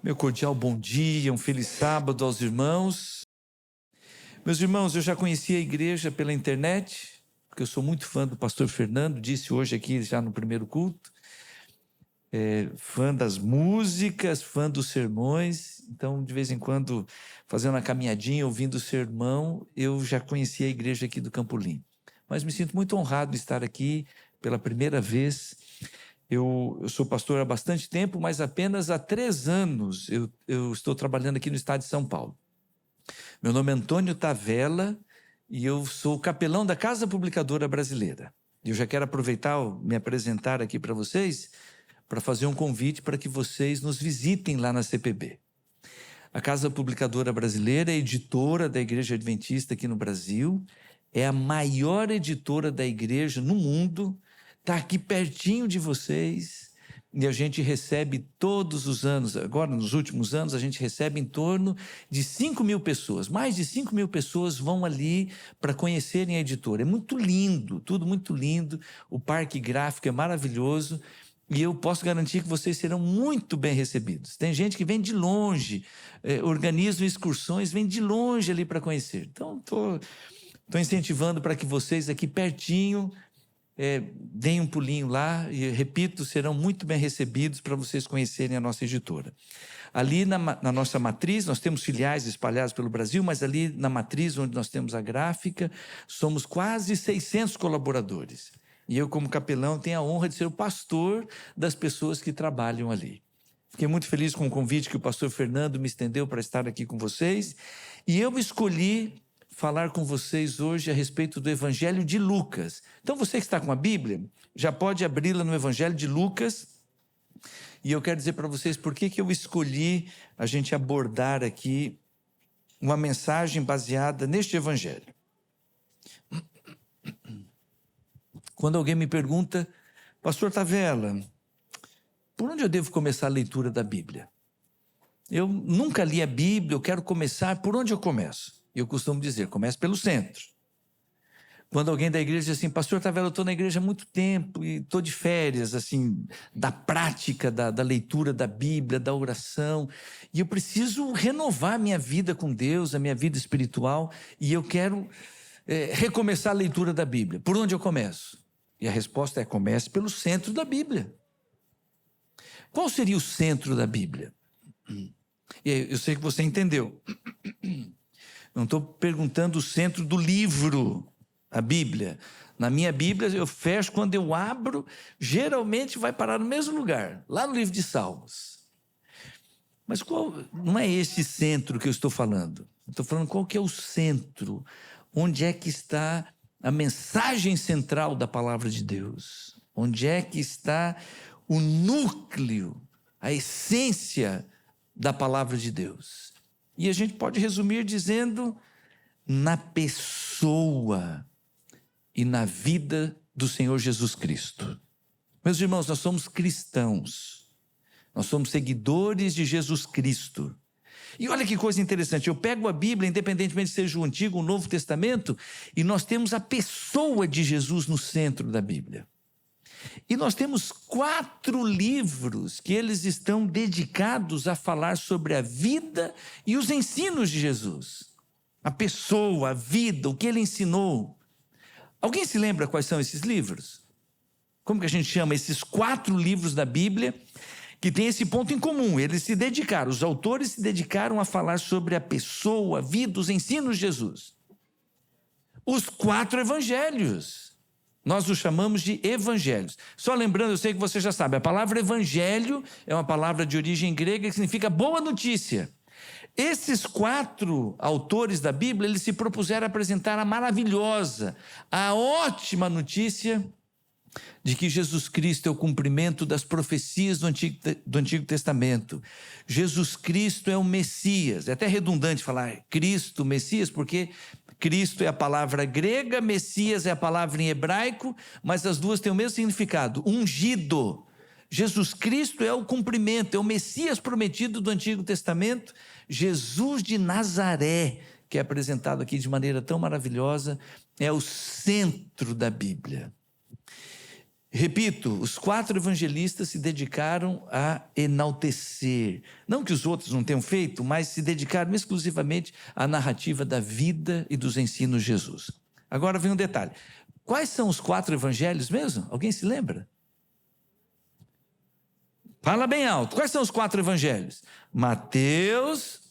Meu cordial bom dia, um feliz sábado aos irmãos. Meus irmãos, eu já conheci a igreja pela internet, porque eu sou muito fã do pastor Fernando, disse hoje aqui já no primeiro culto. Fã das músicas, fã dos sermões, então de vez em quando, fazendo uma caminhadinha, ouvindo o sermão, eu já conheci a igreja aqui do Campolim. Mas me sinto muito honrado de estar aqui pela primeira vez. Eu sou pastor há bastante tempo, mas apenas há 3 anos eu estou trabalhando aqui no estado de São Paulo. Meu nome é Antônio Tavella e eu sou capelão da Casa Publicadora Brasileira. Eu já quero aproveitar, me apresentar aqui para vocês, para fazer um convite para que vocês nos visitem lá na CPB. A Casa Publicadora Brasileira é editora da Igreja Adventista aqui no Brasil, é a maior editora da igreja no mundo, está aqui pertinho de vocês, e a gente recebe todos os anos, agora nos últimos anos, a gente recebe em torno de 5.000 pessoas. Mais de 5.000 pessoas vão ali para conhecerem a editora. É muito lindo, tudo muito lindo, o parque gráfico é maravilhoso, e eu posso garantir que vocês serão muito bem recebidos. Tem gente que vem de longe, organiza excursões, vem de longe ali para conhecer. Então, estou incentivando para que vocês aqui pertinho deem um pulinho lá e, repito, serão muito bem recebidos para vocês conhecerem a nossa editora. Ali na nossa matriz, nós temos filiais espalhadas pelo Brasil, mas ali na matriz, onde nós temos a gráfica, somos quase 600 colaboradores. E eu, como capelão, tenho a honra de ser o pastor das pessoas que trabalham ali. Fiquei muito feliz com o convite que o pastor Fernando me estendeu para estar aqui com vocês. E eu escolhi falar com vocês hoje a respeito do Evangelho de Lucas. Então, você que está com a Bíblia, já pode abri-la no Evangelho de Lucas. E eu quero dizer para vocês por que eu escolhi a gente abordar aqui uma mensagem baseada neste Evangelho. Quando alguém me pergunta, pastor Tavella, por onde eu devo começar a leitura da Bíblia? Eu nunca li a Bíblia, eu quero começar, por onde eu começo? Eu costumo dizer, comece pelo centro. Quando alguém da igreja diz assim, pastor Tavella, eu estou na igreja há muito tempo e estou de férias, assim, da prática da leitura da Bíblia, da oração, e eu preciso renovar a minha vida com Deus, a minha vida espiritual, e eu quero recomeçar a leitura da Bíblia. Por onde eu começo? E a resposta é, comece pelo centro da Bíblia. Qual seria o centro da Bíblia? E aí, eu sei que você entendeu. Não estou perguntando o centro do livro, a Bíblia. Na minha Bíblia, eu fecho, quando eu abro, geralmente vai parar no mesmo lugar, lá no livro de Salmos. Mas não é esse centro que eu estou falando. Estou falando qual que é o centro, onde é que está a mensagem central da palavra de Deus, onde é que está o núcleo, a essência da palavra de Deus. E a gente pode resumir dizendo, na pessoa e na vida do Senhor Jesus Cristo. Meus irmãos, nós somos cristãos, nós somos seguidores de Jesus Cristo. E olha que coisa interessante, eu pego a Bíblia, independentemente se seja o Antigo ou o Novo Testamento, e nós temos a pessoa de Jesus no centro da Bíblia. E nós temos 4 livros que eles estão dedicados a falar sobre a vida e os ensinos de Jesus. A pessoa, a vida, o que ele ensinou. Alguém se lembra quais são esses livros? Como que a gente chama esses 4 livros da Bíblia que tem esse ponto em comum? Eles se dedicaram, os autores se dedicaram a falar sobre a pessoa, a vida, os ensinos de Jesus. Os 4 evangelhos. Nós os chamamos de evangelhos. Só lembrando, eu sei que você já sabe, a palavra evangelho é uma palavra de origem grega que significa boa notícia. Esses 4 autores da Bíblia, eles se propuseram a apresentar a maravilhosa, a ótima notícia de que Jesus Cristo é o cumprimento das profecias do Antigo Testamento. Jesus Cristo é o Messias. É até redundante falar Cristo, Messias, porque Cristo é a palavra grega, Messias é a palavra em hebraico, mas as duas têm o mesmo significado, ungido. Jesus Cristo é o cumprimento, é o Messias prometido do Antigo Testamento, Jesus de Nazaré, que é apresentado aqui de maneira tão maravilhosa, é o centro da Bíblia. Repito, os 4 evangelistas se dedicaram a enaltecer. Não que os outros não tenham feito, mas se dedicaram exclusivamente à narrativa da vida e dos ensinos de Jesus. Agora vem um detalhe. Quais são os 4 evangelhos mesmo? Alguém se lembra? Fala bem alto. Quais são os 4 evangelhos? Mateus,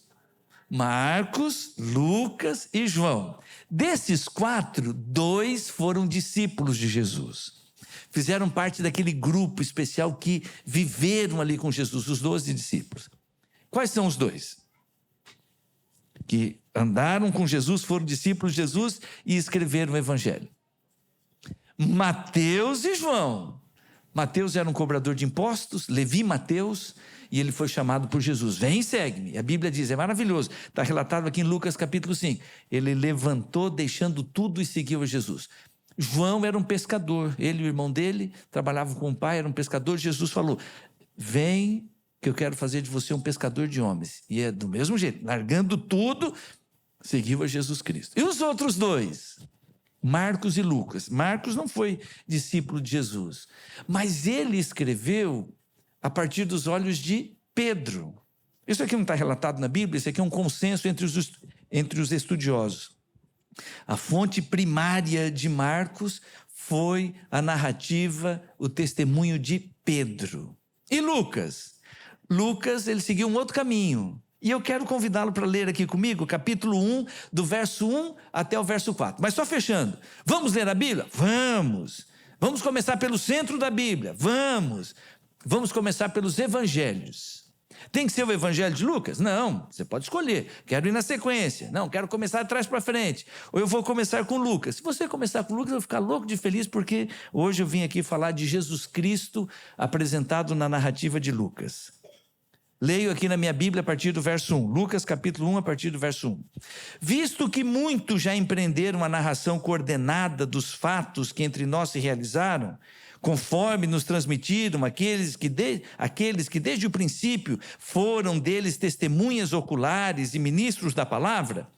Marcos, Lucas e João. Desses 4, 2 foram discípulos de Jesus. Fizeram parte daquele grupo especial que viveram ali com Jesus, os 12 discípulos. Quais são os 2? Que andaram com Jesus, foram discípulos de Jesus e escreveram o evangelho. Mateus e João. Mateus era um cobrador de impostos, Levi Mateus, e ele foi chamado por Jesus. Vem e segue-me. A Bíblia diz, é maravilhoso. Está relatado aqui em Lucas capítulo 5. Ele levantou, deixando tudo e seguiu a Jesus. João era um pescador. Ele e o irmão dele trabalhavam com o pai, era um pescador. Jesus falou, vem que eu quero fazer de você um pescador de homens. E é do mesmo jeito, largando tudo, seguiu a Jesus Cristo. E os outros 2? Marcos e Lucas. Marcos não foi discípulo de Jesus, mas ele escreveu a partir dos olhos de Pedro. Isso aqui não está relatado na Bíblia, isso aqui é um consenso entre os estudiosos. A fonte primária de Marcos foi a narrativa, o testemunho de Pedro. E Lucas? Lucas, ele seguiu um outro caminho. E eu quero convidá-lo para ler aqui comigo, capítulo 1, do verso 1 até o verso 4. Mas só fechando. Vamos ler a Bíblia? Vamos. Vamos começar pelo centro da Bíblia? Vamos. Vamos começar pelos evangelhos. Tem que ser o evangelho de Lucas? Não, você pode escolher. Quero ir na sequência. Não, quero começar de trás para frente. Ou eu vou começar com Lucas. Se você começar com Lucas, eu vou ficar louco de feliz, porque hoje eu vim aqui falar de Jesus Cristo apresentado na narrativa de Lucas. Leio aqui na minha Bíblia a partir do verso 1. Lucas capítulo 1, a partir do verso 1. Visto que muitos já empreenderam a narração coordenada dos fatos que entre nós se realizaram, conforme nos transmitiram aqueles que desde o princípio foram deles testemunhas oculares e ministros da palavra,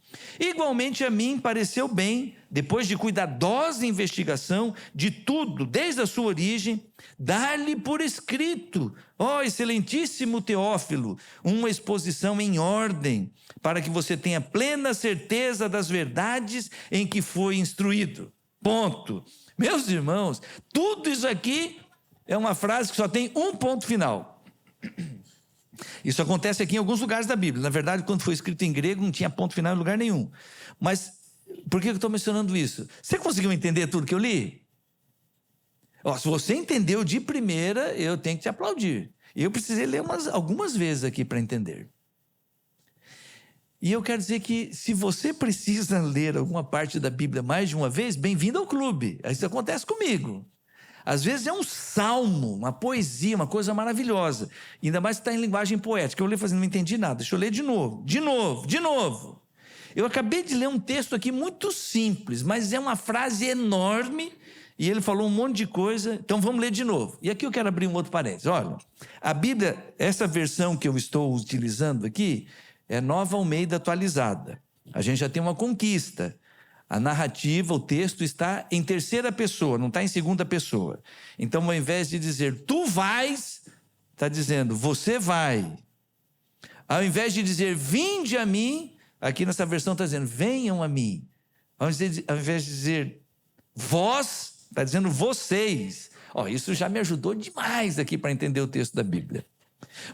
igualmente a mim pareceu bem, depois de cuidadosa investigação de tudo, desde a sua origem, dar-lhe por escrito, ó excelentíssimo Teófilo, uma exposição em ordem, para que você tenha plena certeza das verdades em que foi instruído. Ponto. Meus irmãos, tudo isso aqui é uma frase que só tem um ponto final. Isso acontece aqui em alguns lugares da Bíblia. Na verdade, quando foi escrito em grego, não tinha ponto final em lugar nenhum. Mas por que eu estou mencionando isso? Você conseguiu entender tudo que eu li? Se você entendeu de primeira, eu tenho que te aplaudir. Eu precisei ler algumas vezes aqui para entender. E eu quero dizer que se você precisa ler alguma parte da Bíblia mais de uma vez, bem-vindo ao clube. Isso acontece comigo. Às vezes é um salmo, uma poesia, uma coisa maravilhosa. Ainda mais se está em linguagem poética. Eu li fazendo, não entendi nada. Deixa eu ler de novo. Eu acabei de ler um texto aqui muito simples, mas é uma frase enorme e ele falou um monte de coisa. Então vamos ler de novo. E aqui eu quero abrir um outro parênteses. Olha, a Bíblia, essa versão que eu estou utilizando aqui, é Nova Almeida atualizada. A gente já tem uma conquista. A narrativa, o texto está em terceira pessoa, não está em segunda pessoa. Então, ao invés de dizer tu vais, está dizendo você vai. Ao invés de dizer vinde a mim, aqui nessa versão está dizendo venham a mim. Ao invés de dizer vós, está dizendo vocês. Isso já me ajudou demais aqui para entender o texto da Bíblia.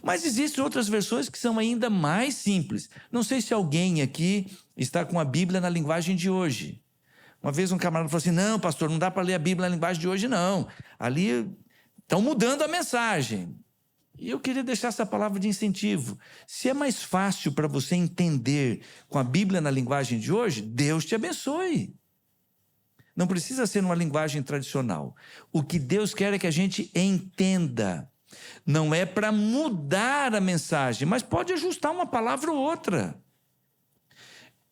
Mas existem outras versões que são ainda mais simples. Não sei se alguém aqui está com a Bíblia na linguagem de hoje. Uma vez um camarada falou assim, não, pastor, não dá para ler a Bíblia na linguagem de hoje, não. Ali estão mudando a mensagem. E eu queria deixar essa palavra de incentivo. Se é mais fácil para você entender com a Bíblia na linguagem de hoje, Deus te abençoe. Não precisa ser numa linguagem tradicional. O que Deus quer é que a gente entenda. Não é para mudar a mensagem, mas pode ajustar uma palavra ou outra.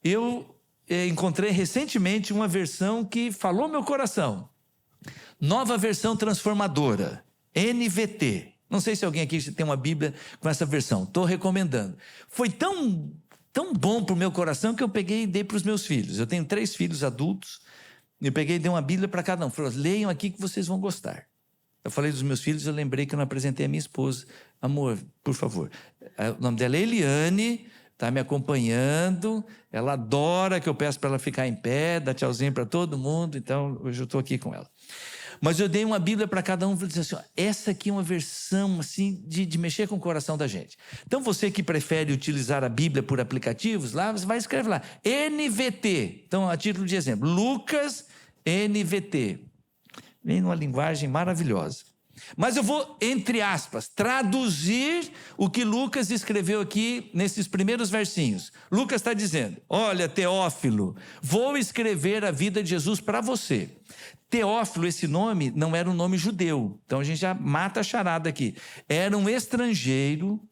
Eu encontrei recentemente uma versão que falou meu coração. Nova Versão Transformadora, NVT. Não sei se alguém aqui tem uma Bíblia com essa versão. Estou recomendando. Foi tão bom para o meu coração que eu peguei e dei para os meus filhos. Eu tenho 3 filhos adultos. Eu peguei e dei uma Bíblia para cada um. Falei, leiam aqui que vocês vão gostar. Eu falei dos meus filhos, eu lembrei que eu não apresentei a minha esposa. Amor, por favor. O nome dela é Eliane, está me acompanhando. Ela adora que eu peço para ela ficar em pé, dar tchauzinho para todo mundo. Então, hoje eu estou aqui com ela. Mas eu dei uma Bíblia para cada um e falei assim, ó, essa aqui é uma versão assim, de mexer com o coração da gente. Então, você que prefere utilizar a Bíblia por aplicativos, lá você vai escrever lá, NVT. Então, a título de exemplo, Lucas NVT. Vem numa linguagem maravilhosa. Mas eu vou, entre aspas, traduzir o que Lucas escreveu aqui nesses primeiros versinhos. Lucas está dizendo, olha, Teófilo, vou escrever a vida de Jesus para você. Teófilo, esse nome, não era um nome judeu. Então a gente já mata a charada aqui. Era um estrangeiro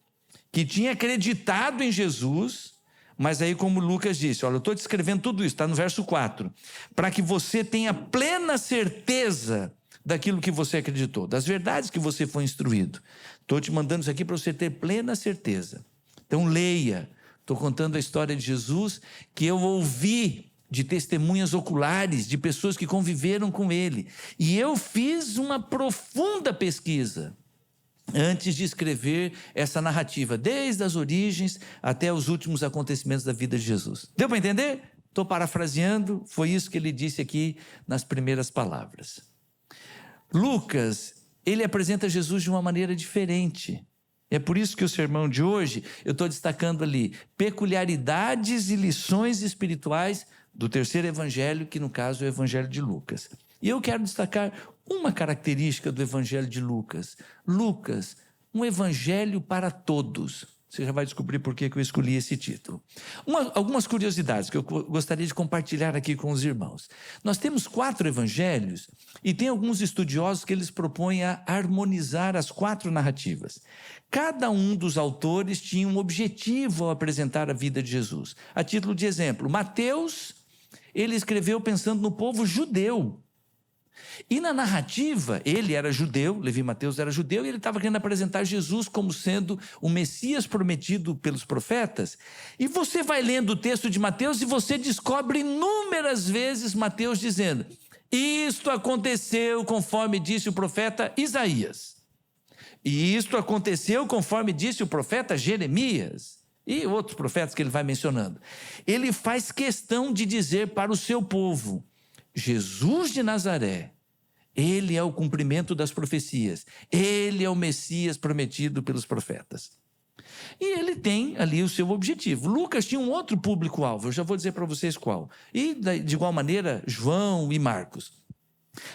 que tinha acreditado em Jesus, mas aí como Lucas disse, olha, eu estou te escrevendo tudo isso, está no verso 4, para que você tenha plena certeza daquilo que você acreditou, das verdades que você foi instruído. Estou te mandando isso aqui para você ter plena certeza. Então leia, estou contando a história de Jesus que eu ouvi de testemunhas oculares, de pessoas que conviveram com ele. E eu fiz uma profunda pesquisa antes de escrever essa narrativa, desde as origens até os últimos acontecimentos da vida de Jesus. Deu para entender? Estou parafraseando, foi isso que ele disse aqui nas primeiras palavras. Lucas, ele apresenta Jesus de uma maneira diferente. É por isso que o sermão de hoje, eu estou destacando ali, peculiaridades e lições espirituais do terceiro evangelho, que no caso é o evangelho de Lucas. E eu quero destacar uma característica do evangelho de Lucas. Lucas, um evangelho para todos. Você já vai descobrir por que eu escolhi esse título. Algumas curiosidades que eu gostaria de compartilhar aqui com os irmãos. Nós temos 4 evangelhos e tem alguns estudiosos que eles propõem a harmonizar as 4 narrativas. Cada um dos autores tinha um objetivo ao apresentar a vida de Jesus. A título de exemplo, Mateus, ele escreveu pensando no povo judeu. E na narrativa, ele era judeu, Levi Mateus era judeu, e ele estava querendo apresentar Jesus como sendo o Messias prometido pelos profetas. E você vai lendo o texto de Mateus e você descobre inúmeras vezes Mateus dizendo, isto aconteceu conforme disse o profeta Isaías. E isto aconteceu conforme disse o profeta Jeremias. E outros profetas que ele vai mencionando. Ele faz questão de dizer para o seu povo, Jesus de Nazaré, ele é o cumprimento das profecias. Ele é o Messias prometido pelos profetas. E ele tem ali o seu objetivo. Lucas tinha um outro público-alvo, eu já vou dizer para vocês qual. E de igual maneira, João e Marcos.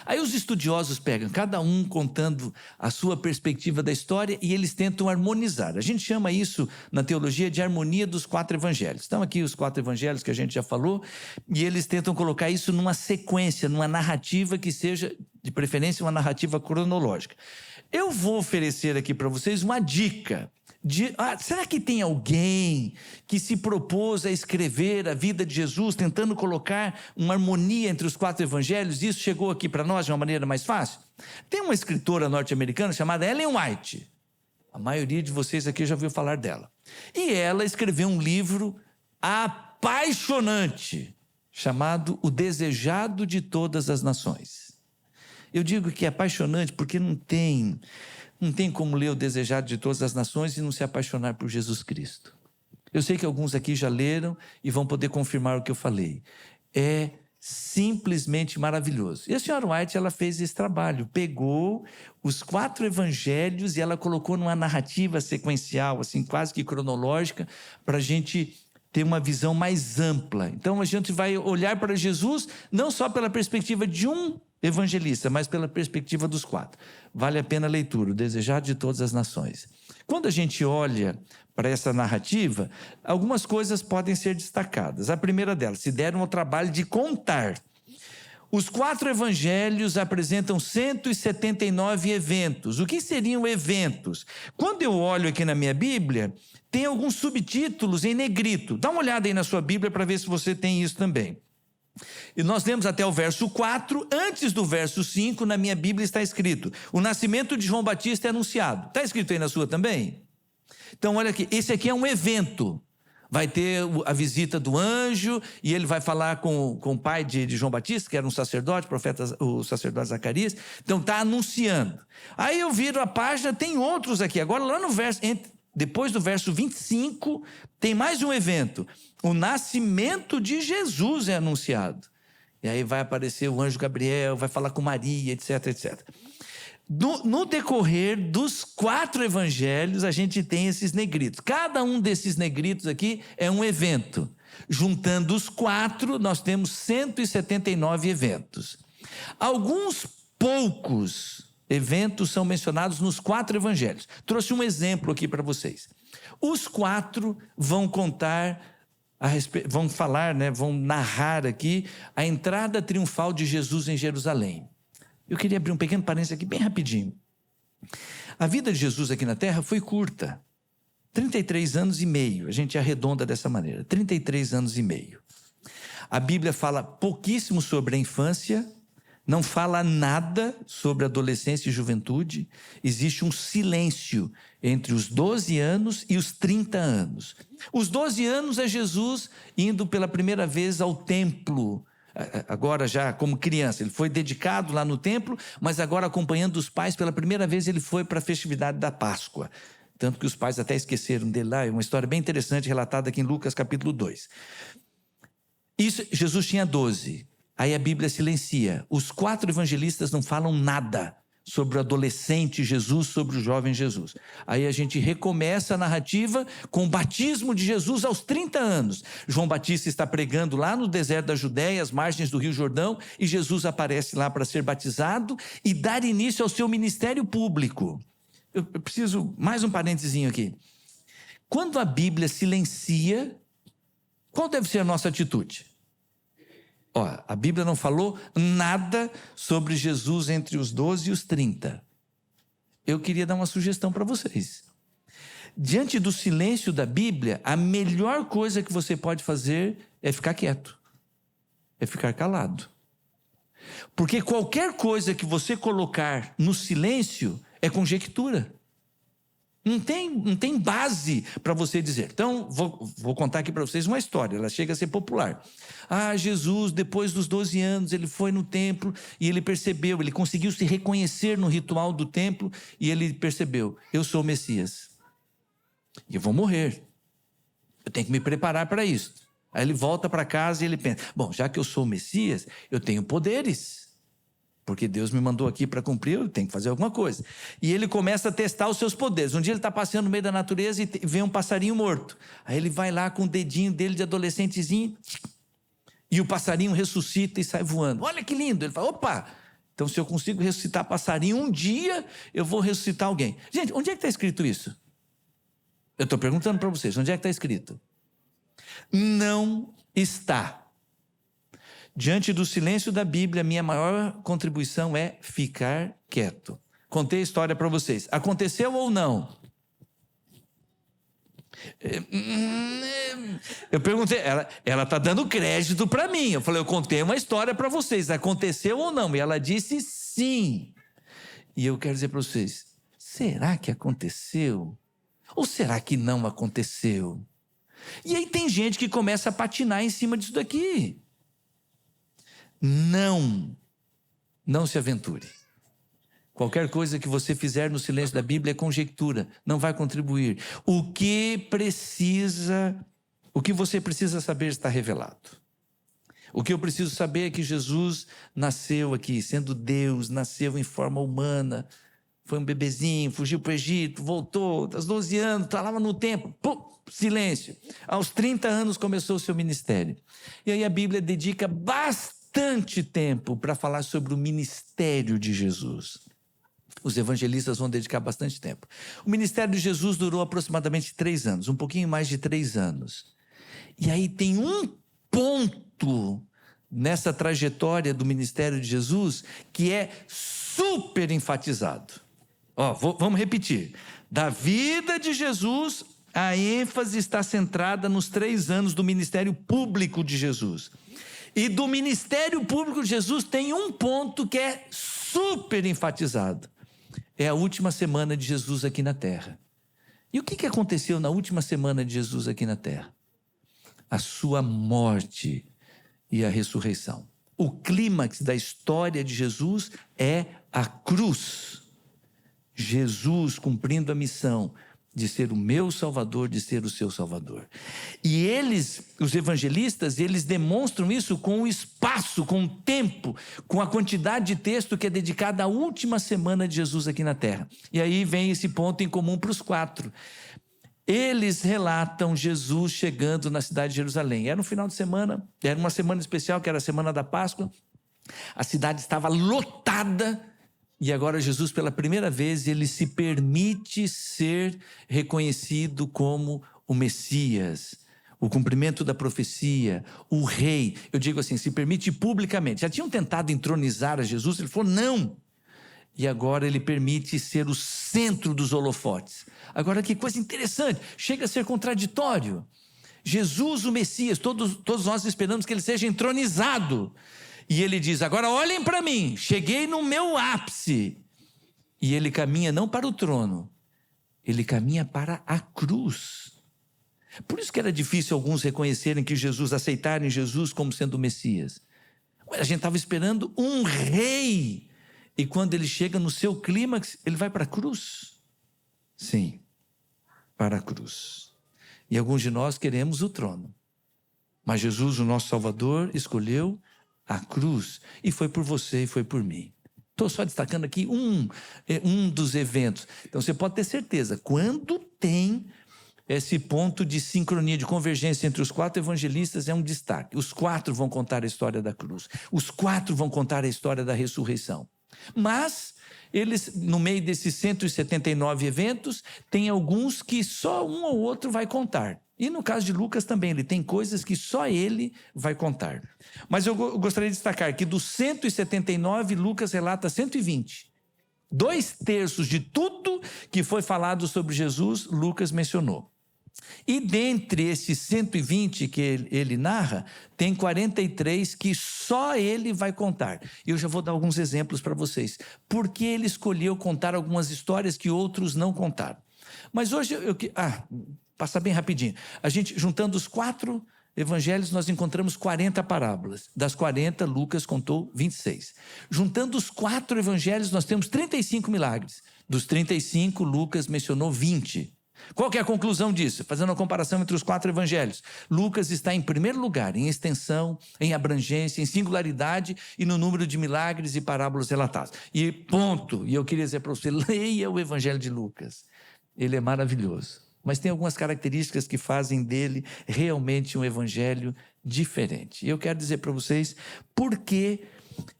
Aí os estudiosos pegam, cada um contando a sua perspectiva da história e eles tentam harmonizar. A gente chama isso na teologia de harmonia dos 4 evangelhos. Estão aqui os 4 evangelhos que a gente já falou e eles tentam colocar isso numa sequência, numa narrativa que seja, de preferência, uma narrativa cronológica. Eu vou oferecer aqui para vocês uma dica. Será que tem alguém que se propôs a escrever a vida de Jesus, tentando colocar uma harmonia entre os 4 evangelhos, e isso chegou aqui para nós de uma maneira mais fácil? Tem uma escritora norte-americana chamada Ellen White. A maioria de vocês aqui já ouviu falar dela. E ela escreveu um livro apaixonante, chamado O Desejado de Todas as Nações. Eu digo que é apaixonante porque não tem como ler O Desejado de Todas as Nações e não se apaixonar por Jesus Cristo. Eu sei que alguns aqui já leram e vão poder confirmar o que eu falei. É simplesmente maravilhoso. E a senhora White, ela fez esse trabalho, pegou os 4 evangelhos e ela colocou numa narrativa sequencial, assim, quase que cronológica, para a gente ter uma visão mais ampla. Então a gente vai olhar para Jesus não só pela perspectiva de um evangelista, mas pela perspectiva dos 4. Vale a pena a leitura, O Desejado de Todas as Nações. Quando a gente olha para essa narrativa, algumas coisas podem ser destacadas. A primeira delas, se deram ao trabalho de contar. Os 4 evangelhos apresentam 179 eventos. O que seriam eventos? Quando eu olho aqui na minha Bíblia, tem alguns subtítulos em negrito. Dá uma olhada aí na sua Bíblia para ver se você tem isso também. E nós lemos até o verso 4, antes do verso 5, na minha Bíblia está escrito, o nascimento de João Batista é anunciado. Está escrito aí na sua também? Então olha aqui, esse aqui é um evento. vai ter a visita do anjo, e ele vai falar com o pai de João Batista, que era um sacerdote, o sacerdote Zacarias. Então está anunciando. Aí eu viro a página, tem outros aqui. Agora lá no verso, depois do verso 25, tem mais um evento. O nascimento de Jesus é anunciado. E aí vai aparecer o anjo Gabriel, vai falar com Maria, etc, etc. No decorrer dos 4 evangelhos, a gente tem esses negritos. Cada um desses negritos aqui é um evento. Juntando os 4, nós temos 179 eventos. Alguns poucos eventos são mencionados nos 4 evangelhos. Trouxe um exemplo aqui para vocês. Os 4 vão contar, vão falar, vão narrar aqui a entrada triunfal de Jesus em Jerusalém. Eu queria abrir um pequeno parênteses aqui, bem rapidinho. A vida de Jesus aqui na terra foi curta. 33 anos e meio. A gente arredonda dessa maneira. 33 anos e meio. A Bíblia fala pouquíssimo sobre a infância, não fala nada sobre a adolescência e juventude. Existe um silêncio entre os 12 anos e os 30 anos. Os 12 anos é Jesus indo pela primeira vez ao templo. Agora já como criança, ele foi dedicado lá no templo, mas agora acompanhando os pais, pela primeira vez ele foi para a festividade da Páscoa. Tanto que os pais até esqueceram dele lá, é uma história bem interessante relatada aqui em Lucas capítulo 2. Isso, Jesus tinha 12, aí a Bíblia silencia. Os 4 evangelistas não falam nada sobre o adolescente Jesus, sobre o jovem Jesus. Aí a gente recomeça a narrativa com o batismo de Jesus aos 30 anos. João Batista está pregando lá no deserto da Judéia, às margens do Rio Jordão, e Jesus aparece lá para ser batizado e dar início ao seu ministério público. Eu preciso, mais um parentezinho aqui. Quando a Bíblia silencia, qual deve ser a nossa atitude? A Bíblia não falou nada sobre Jesus entre os 12 e os 30. Eu queria dar uma sugestão para vocês. Diante do silêncio da Bíblia, a melhor coisa que você pode fazer é ficar quieto. É ficar calado. Porque qualquer coisa que você colocar no silêncio é conjectura. Não tem base para você dizer. Então, vou contar aqui para vocês uma história, ela chega a ser popular. Jesus, depois dos 12 anos, ele foi no templo e ele percebeu, ele conseguiu se reconhecer no ritual do templo e ele percebeu, eu sou o Messias. E eu vou morrer. Eu tenho que me preparar para isso. Aí ele volta para casa e ele pensa, bom, já que eu sou o Messias, eu tenho poderes. Porque Deus me mandou aqui para cumprir, eu tenho que fazer alguma coisa. E ele começa a testar os seus poderes. Um dia ele está passeando no meio da natureza e vê um passarinho morto. Aí ele vai lá com o dedinho dele de adolescentezinho e o passarinho ressuscita e sai voando. Olha que lindo! Ele fala, opa! Então se eu consigo ressuscitar passarinho um dia, eu vou ressuscitar alguém. Gente, onde é que está escrito isso? Eu estou perguntando para vocês, onde é que está escrito? Não está. Diante do silêncio da Bíblia, a minha maior contribuição é ficar quieto. Contei a história para vocês. Aconteceu ou não? Eu perguntei, ela está dando crédito para mim. Eu falei, eu contei uma história para vocês. Aconteceu ou não? E ela disse sim. E eu quero dizer para vocês, será que aconteceu? Ou será que não aconteceu? E aí tem gente que começa a patinar em cima disso daqui. Não se aventure. Qualquer coisa que você fizer no silêncio da Bíblia é conjectura, não vai contribuir. O que você precisa saber está revelado. O que eu preciso saber é que Jesus nasceu aqui, sendo Deus, nasceu em forma humana, foi um bebezinho, fugiu para o Egito, voltou, aos 12 anos, está lá no templo, silêncio. Aos 30 anos começou o seu ministério. E aí a Bíblia dedica bastante tempo para falar sobre o ministério de Jesus. Os evangelistas vão dedicar bastante tempo. O ministério de Jesus durou aproximadamente 3 anos, um pouquinho mais de 3 anos. E aí tem um ponto nessa trajetória do ministério de Jesus que é super enfatizado. Vamos repetir. Da vida de Jesus, a ênfase está centrada nos 3 anos do ministério público de Jesus. E do ministério público de Jesus tem um ponto que é super enfatizado. É a última semana de Jesus aqui na terra. E o que aconteceu na última semana de Jesus aqui na terra? a sua morte e a ressurreição. O clímax da história de Jesus é a cruz. Jesus cumprindo a missão de ser o meu Salvador, de ser o seu Salvador. E eles, os evangelistas, eles demonstram isso com o espaço, com o tempo, com a quantidade de texto que é dedicada à última semana de Jesus aqui na terra. E aí vem esse ponto em comum para os 4. Eles relatam Jesus chegando na cidade de Jerusalém. Era um final de semana, era uma semana especial, que era a semana da Páscoa. A cidade estava lotada. E agora Jesus, pela primeira vez, ele se permite ser reconhecido como o Messias, o cumprimento da profecia, o rei. Eu digo assim, se permite publicamente. Já tinham tentado entronizar a Jesus, ele falou não. E agora ele permite ser o centro dos holofotes. Agora que coisa interessante, chega a ser contraditório. Jesus, o Messias, todos nós esperamos que ele seja entronizado. E ele diz, agora olhem para mim, cheguei no meu ápice. E ele caminha não para o trono, ele caminha para a cruz. Por isso que era difícil alguns reconhecerem que Jesus, aceitarem Jesus como sendo o Messias. A gente estava esperando um rei. E quando ele chega no seu clímax, ele vai para a cruz. Sim, para a cruz. E alguns de nós queremos o trono. Mas Jesus, o nosso Salvador, escolheu a cruz, e foi por você e foi por mim. Estou só destacando aqui um dos eventos. Então você pode ter certeza, quando tem esse ponto de sincronia, de convergência entre os 4 evangelistas, é um destaque. Os 4 vão contar a história da cruz, os 4 vão contar a história da ressurreição. Mas eles, no meio desses 179 eventos, tem alguns que só um ou outro vai contar. E no caso de Lucas também, ele tem coisas que só ele vai contar. Mas eu gostaria de destacar que dos 179, Lucas relata 120. 2/3 de tudo que foi falado sobre Jesus, Lucas mencionou. E dentre esses 120 que ele narra, tem 43 que só ele vai contar. E eu já vou dar alguns exemplos para vocês. Por que ele escolheu contar algumas histórias que outros não contaram? Mas hoje, passar bem rapidinho. A gente, juntando os 4 evangelhos, nós encontramos 40 parábolas. Das 40, Lucas contou 26. Juntando os 4 evangelhos, nós temos 35 milagres. Dos 35, Lucas mencionou 20. Qual que é a conclusão disso? Fazendo uma comparação entre os 4 evangelhos. Lucas está em primeiro lugar em extensão, em abrangência, em singularidade e no número de milagres e parábolas relatadas. E ponto. E eu queria dizer para você, leia o evangelho de Lucas. Ele é maravilhoso. Mas tem algumas características que fazem dele realmente um evangelho diferente. E eu quero dizer para vocês por que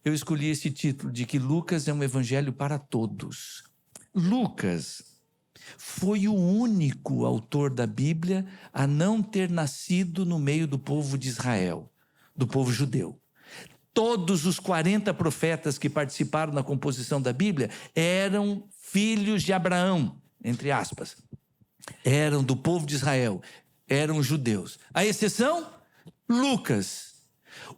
eu escolhi esse título de que Lucas é um evangelho para todos. Lucas foi o único autor da Bíblia a não ter nascido no meio do povo de Israel, do povo judeu. Todos os 40 profetas que participaram na composição da Bíblia eram filhos de Abraão, entre aspas. Eram do povo de Israel, eram judeus. A exceção, Lucas.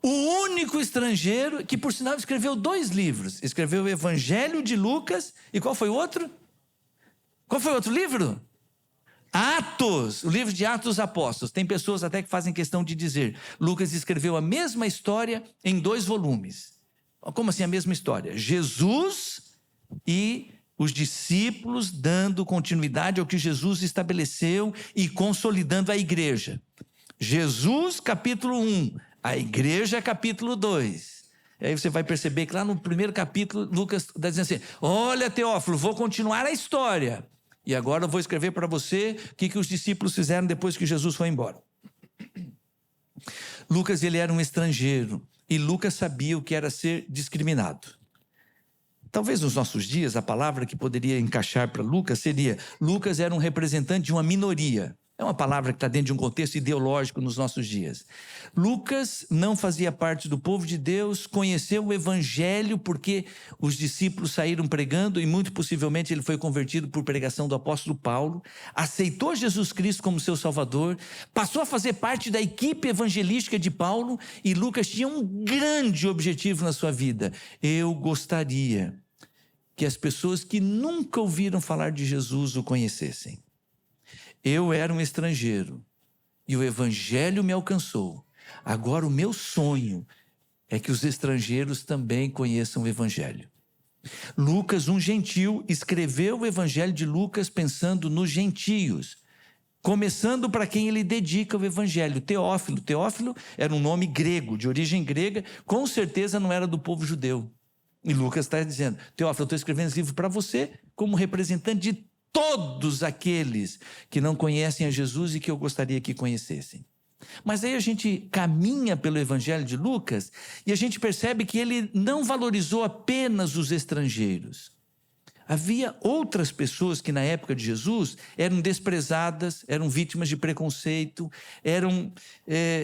O único estrangeiro que, por sinal, escreveu 2 livros. Escreveu o Evangelho de Lucas e qual foi o outro? Qual foi o outro livro? Atos, o livro de Atos dos Apóstolos. Tem pessoas até que fazem questão de dizer, Lucas escreveu a mesma história em 2 volumes. Como assim a mesma história? Jesus e os discípulos dando continuidade ao que Jesus estabeleceu e consolidando a igreja. Jesus, capítulo 1, a igreja, capítulo 2. E aí você vai perceber que lá no primeiro capítulo, Lucas está dizendo assim, olha, Teófilo, vou continuar a história. E agora eu vou escrever para você o que os discípulos fizeram depois que Jesus foi embora. Lucas, ele era um estrangeiro. E Lucas sabia o que era ser discriminado. Talvez nos nossos dias, a palavra que poderia encaixar para Lucas seria, Lucas era um representante de uma minoria. É uma palavra que está dentro de um contexto ideológico nos nossos dias. Lucas não fazia parte do povo de Deus, conheceu o evangelho porque os discípulos saíram pregando e muito possivelmente ele foi convertido por pregação do apóstolo Paulo, aceitou Jesus Cristo como seu Salvador, passou a fazer parte da equipe evangelística de Paulo e Lucas tinha um grande objetivo na sua vida. Eu gostaria que as pessoas que nunca ouviram falar de Jesus o conhecessem. Eu era um estrangeiro e o evangelho me alcançou. Agora o meu sonho é que os estrangeiros também conheçam o evangelho. Lucas, um gentil, escreveu o evangelho de Lucas pensando nos gentios, começando para quem ele dedica o evangelho, Teófilo. Teófilo era um nome grego, de origem grega, com certeza não era do povo judeu. E Lucas está dizendo: Teófilo, eu estou escrevendo esse livro para você como representante de todos aqueles que não conhecem a Jesus e que eu gostaria que conhecessem. Mas aí a gente caminha pelo evangelho de Lucas e a gente percebe que ele não valorizou apenas os estrangeiros. Havia outras pessoas que na época de Jesus eram desprezadas, eram vítimas de preconceito, eram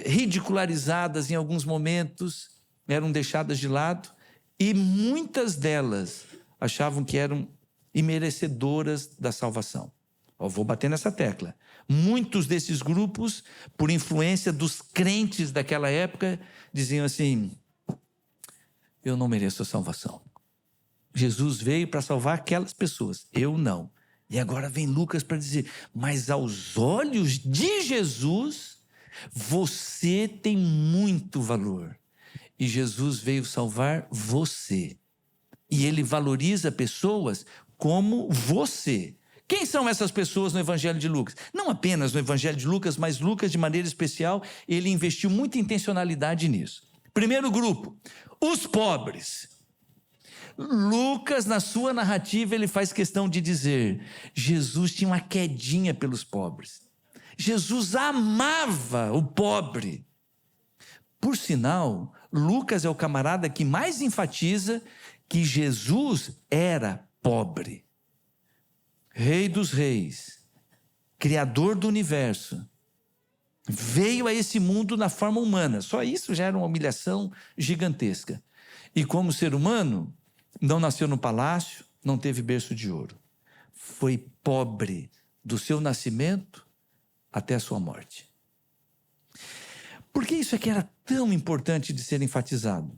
ridicularizadas em alguns momentos, eram deixadas de lado, e muitas delas achavam que eram imerecedoras da salvação. Eu vou bater nessa tecla. Muitos desses grupos, por influência dos crentes daquela época, diziam assim: eu não mereço a salvação. Jesus veio para salvar aquelas pessoas, eu não. E agora vem Lucas para dizer: mas aos olhos de Jesus, você tem muito valor. E Jesus veio salvar você. E ele valoriza pessoas como você. Quem são essas pessoas no Evangelho de Lucas? Não apenas no Evangelho de Lucas, mas Lucas, de maneira especial, ele investiu muita intencionalidade nisso. Primeiro grupo, os pobres. Lucas, na sua narrativa, ele faz questão de dizer: Jesus tinha uma quedinha pelos pobres. Jesus amava o pobre. Por sinal, Lucas é o camarada que mais enfatiza que Jesus era pobre. Rei dos reis, criador do universo, veio a esse mundo na forma humana. Só isso já era uma humilhação gigantesca. E como ser humano, não nasceu no palácio, não teve berço de ouro. Foi pobre do seu nascimento até a sua morte. Por que isso é que era tão importante de ser enfatizado?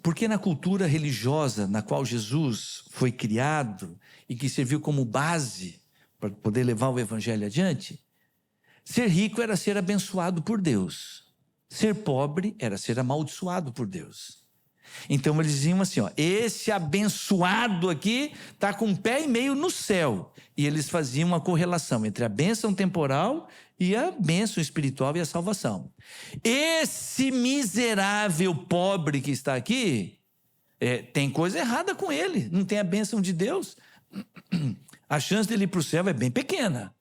Porque na cultura religiosa na qual Jesus foi criado e que serviu como base para poder levar o evangelho adiante, ser rico era ser abençoado por Deus. Ser pobre era ser amaldiçoado por Deus. Então eles diziam assim, esse abençoado aqui está com um pé e meio no céu. E eles faziam uma correlação entre a bênção temporal e a bênção espiritual e a salvação. Esse miserável pobre que está aqui, tem coisa errada com ele, não tem a bênção de Deus. A chance dele ir para o céu é bem pequena.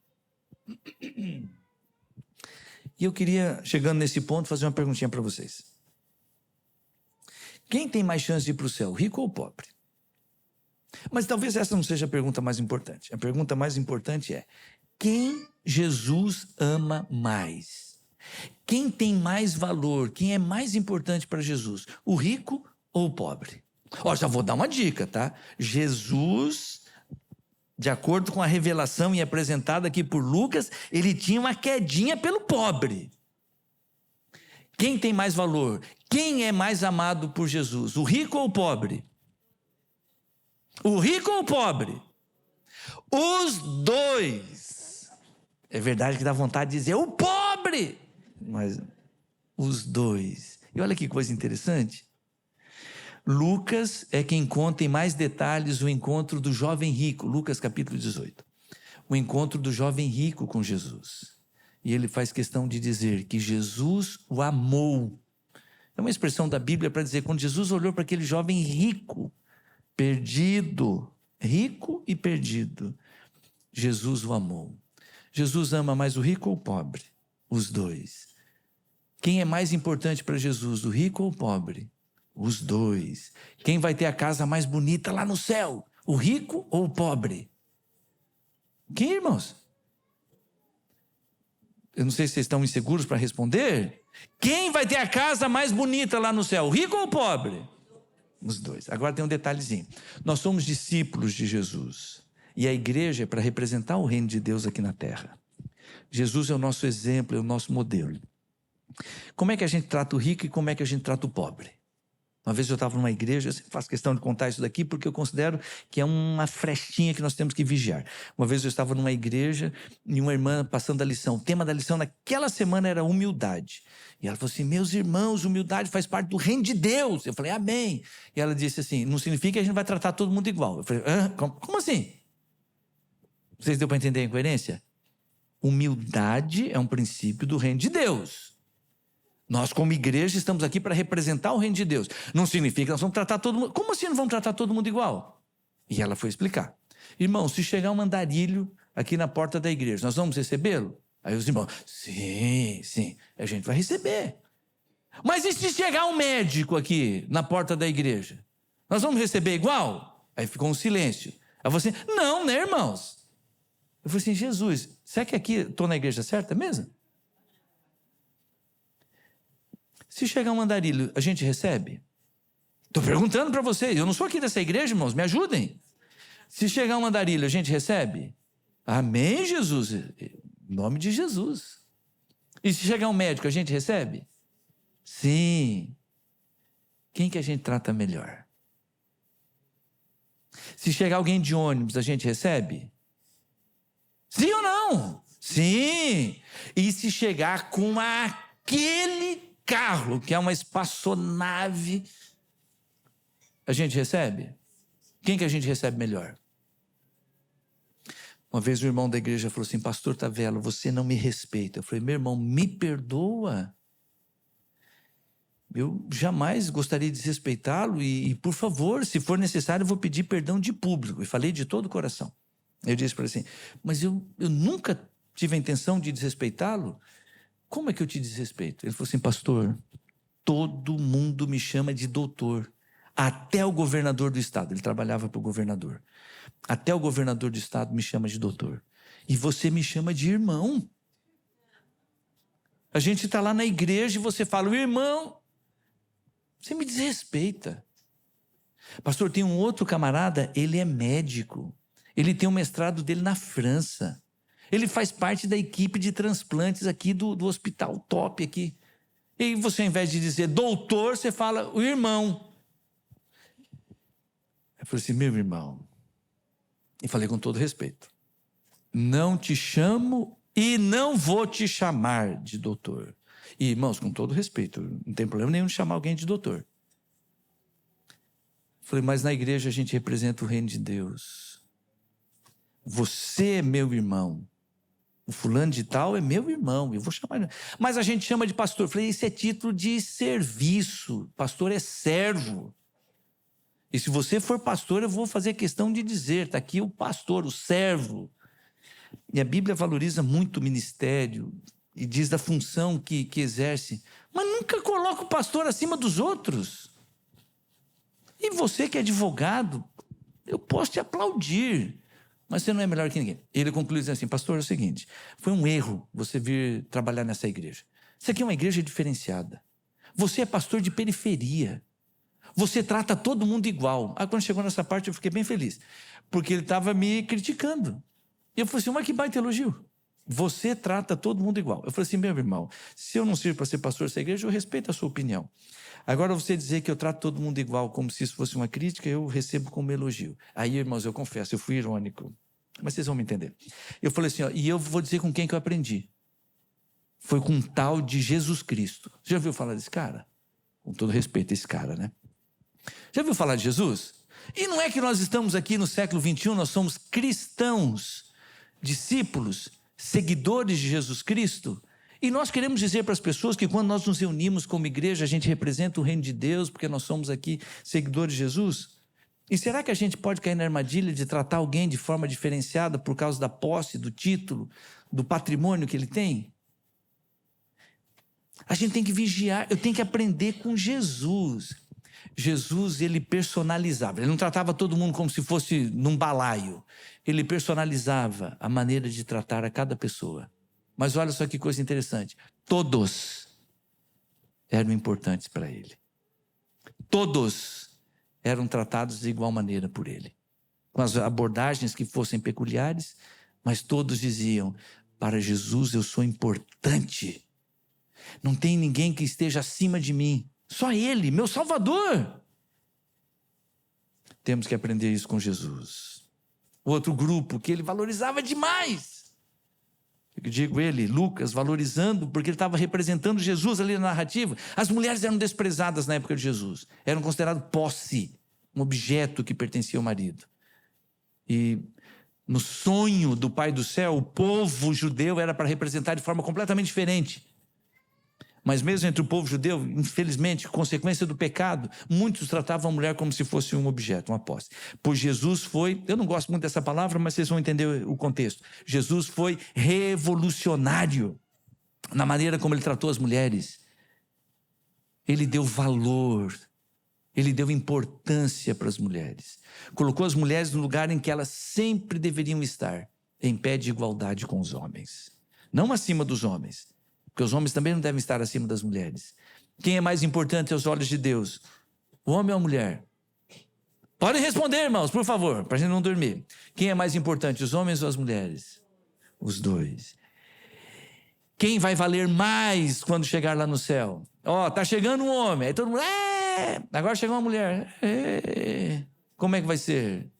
E eu queria, chegando nesse ponto, fazer uma perguntinha para vocês. Quem tem mais chance de ir para o céu, rico ou pobre? Mas talvez essa não seja a pergunta mais importante. A pergunta mais importante é: quem Jesus ama mais? Quem tem mais valor? Quem é mais importante para Jesus? O rico ou o pobre? Já vou dar uma dica, tá? Jesus, de acordo com a revelação e apresentada aqui por Lucas, ele tinha uma quedinha pelo pobre. Quem tem mais valor? Quem é mais amado por Jesus? O rico ou o pobre? O rico ou o pobre? Os dois. É verdade que dá vontade de dizer o pobre, mas os dois. E olha que coisa interessante. Lucas é quem conta em mais detalhes o encontro do jovem rico. Lucas capítulo 18. O encontro do jovem rico com Jesus. E ele faz questão de dizer que Jesus o amou. É uma expressão da Bíblia para dizer, quando Jesus olhou para aquele jovem rico, perdido, rico e perdido, Jesus o amou. Jesus ama mais o rico ou o pobre? Os dois. Quem é mais importante para Jesus, o rico ou o pobre? Os dois. Quem vai ter a casa mais bonita lá no céu? O rico ou o pobre? Quem, irmãos? Eu não sei se vocês estão inseguros para responder. Quem vai ter a casa mais bonita lá no céu? O rico ou o pobre? Os dois. Agora tem um detalhezinho. Nós somos discípulos de Jesus. E a igreja é para representar o reino de Deus aqui na terra. Jesus é o nosso exemplo, é o nosso modelo. Como é que a gente trata o rico e como é que a gente trata o pobre? Uma vez eu estava numa igreja, eu sempre faço questão de contar isso daqui, porque eu considero que é uma frestinha que nós temos que vigiar. Uma vez eu estava numa igreja e uma irmã passando a lição. O tema da lição naquela semana era humildade. E ela falou assim, meus irmãos, humildade faz parte do reino de Deus. Eu falei, amém. E ela disse assim, não significa que a gente vai tratar todo mundo igual. Eu falei, como assim? Vocês deu para entender a incoerência? Humildade é um princípio do reino de Deus. Nós, como igreja, estamos aqui para representar o reino de Deus. Não significa que nós vamos tratar todo mundo... Como assim não vamos tratar todo mundo igual? E ela foi explicar. Irmão, se chegar um andarilho aqui na porta da igreja, nós vamos recebê-lo? Aí os irmãos, sim, a gente vai receber. Mas e se chegar um médico aqui na porta da igreja? Nós vamos receber igual? Aí ficou um silêncio. Aí eu falei assim, não, né, irmãos? Eu falei assim, Jesus, será que aqui estou na igreja certa mesmo? Se chegar um andarilho, a gente recebe? Estou perguntando para vocês. Eu não sou aqui dessa igreja, irmãos. Me ajudem. Se chegar um andarilho, a gente recebe? Amém, Jesus. Em nome de Jesus. E se chegar um médico, a gente recebe? Sim. Quem que a gente trata melhor? Se chegar alguém de ônibus, a gente recebe? Sim ou não? Sim. E se chegar com aquele carro, que é uma espaçonave, a gente recebe? Quem que a gente recebe melhor? Uma vez o irmão da igreja falou assim, pastor Tavella, você não me respeita. Eu falei, meu irmão, me perdoa. Eu jamais gostaria de desrespeitá-lo e, por favor, se for necessário, eu vou pedir perdão de público. E falei de todo o coração. Eu disse para ele assim, mas eu nunca tive a intenção de desrespeitá-lo. Como é que eu te desrespeito? Ele falou assim, pastor, todo mundo me chama de doutor. Até o governador do estado. Ele trabalhava para o governador. Até o governador do estado me chama de doutor. E você me chama de irmão. A gente está lá na igreja e você fala, irmão, você me desrespeita. Pastor, tem um outro camarada, ele é médico. Ele tem um mestrado dele na França. Ele faz parte da equipe de transplantes aqui do hospital top aqui. E você, ao invés de dizer doutor, você fala o irmão. Eu falei assim, meu irmão. E falei com todo respeito. Não te chamo e não vou te chamar de doutor. E, irmãos, com todo respeito, não tem problema nenhum de chamar alguém de doutor. Falei, mas na igreja a gente representa o reino de Deus. Você é meu irmão. O fulano de tal é meu irmão, eu vou chamar. Mas a gente chama de pastor. Falei, isso é título de serviço. Pastor é servo. E se você for pastor, eu vou fazer questão de dizer, está aqui o pastor, o servo. E a Bíblia valoriza muito o ministério e diz da função que exerce. Mas nunca coloca o pastor acima dos outros. E você que é advogado, eu posso te aplaudir. Mas você não é melhor que ninguém. Ele conclui dizendo assim, pastor, é o seguinte, foi um erro você vir trabalhar nessa igreja. Isso aqui é uma igreja diferenciada. Você é pastor de periferia. Você trata todo mundo igual. Quando chegou nessa parte eu fiquei bem feliz. Porque ele estava me criticando. E eu falei assim, mas que baita elogio. Você trata todo mundo igual. Eu falei assim, meu irmão, se eu não sirvo para ser pastor dessa igreja, eu respeito a sua opinião. Agora você dizer que eu trato todo mundo igual como se isso fosse uma crítica, eu recebo como elogio. Aí, irmãos, eu confesso, eu fui irônico. Mas vocês vão me entender. Eu falei assim, e eu vou dizer com quem que eu aprendi. Foi com um tal de Jesus Cristo. Você já ouviu falar desse cara? Com todo respeito, esse cara, né? Já ouviu falar de Jesus? E não é que nós estamos aqui no século 21, nós somos cristãos, discípulos, seguidores de Jesus Cristo. E nós queremos dizer para as pessoas que quando nós nos reunimos como igreja, a gente representa o reino de Deus, porque nós somos aqui seguidores de Jesus. E será que a gente pode cair na armadilha de tratar alguém de forma diferenciada por causa da posse, do título, do patrimônio que ele tem? A gente tem que vigiar, eu tenho que aprender com Jesus. Jesus, ele personalizava, ele não tratava todo mundo como se fosse num balaio. Ele personalizava a maneira de tratar a cada pessoa. Mas olha só que coisa interessante, todos eram importantes para ele. Todos eram tratados de igual maneira por ele. Com as abordagens que fossem peculiares, mas todos diziam, para Jesus eu sou importante. Não tem ninguém que esteja acima de mim. Só Ele, meu Salvador. Temos que aprender isso com Jesus. Outro grupo que ele valorizava demais. Eu digo ele, Lucas, valorizando, porque ele estava representando Jesus ali na narrativa. As mulheres eram desprezadas na época de Jesus. Eram consideradas posse, um objeto que pertencia ao marido. E no sonho do Pai do Céu, o povo judeu era para representar de forma completamente diferente. Mas mesmo entre o povo judeu, infelizmente, consequência do pecado, muitos tratavam a mulher como se fosse um objeto, uma posse. Pois Jesus foi, eu não gosto muito dessa palavra, mas vocês vão entender o contexto. Jesus foi revolucionário na maneira como ele tratou as mulheres. Ele deu valor, ele deu importância para as mulheres. Colocou as mulheres no lugar em que elas sempre deveriam estar, em pé de igualdade com os homens. Não acima dos homens. Porque os homens também não devem estar acima das mulheres. Quem é mais importante aos olhos de Deus? O homem ou a mulher? Podem responder, irmãos, por favor, para a gente não dormir. Quem é mais importante, os homens ou as mulheres? Os dois. Quem vai valer mais quando chegar lá no céu? Tá chegando um homem, aí todo mundo, agora chegou uma mulher. Como é que vai ser?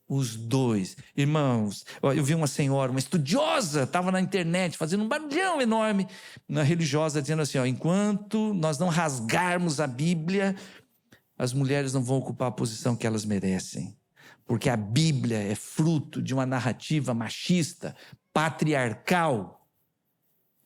Os dois. Irmãos, eu vi uma senhora, uma estudiosa, estava na internet fazendo um barulhão enorme, na religiosa, dizendo assim, enquanto nós não rasgarmos a Bíblia, as mulheres não vão ocupar a posição que elas merecem. Porque a Bíblia é fruto de uma narrativa machista, patriarcal.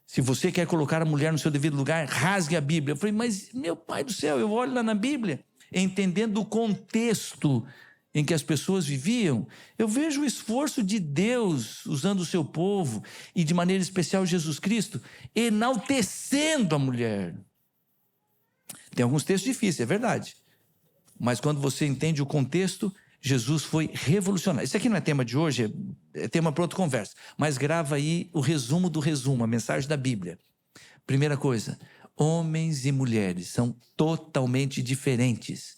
Se você quer colocar a mulher no seu devido lugar, rasgue a Bíblia. Eu falei, mas meu Pai do céu, eu olho lá na Bíblia, entendendo o contexto em que as pessoas viviam, eu vejo o esforço de Deus usando o seu povo, e de maneira especial Jesus Cristo, enaltecendo a mulher. Tem alguns textos difíceis, é verdade. Mas quando você entende o contexto, Jesus foi revolucionário. Isso aqui não é tema de hoje, é tema para outra conversa. Mas grava aí o resumo do resumo, a mensagem da Bíblia. Primeira coisa, homens e mulheres são totalmente diferentes.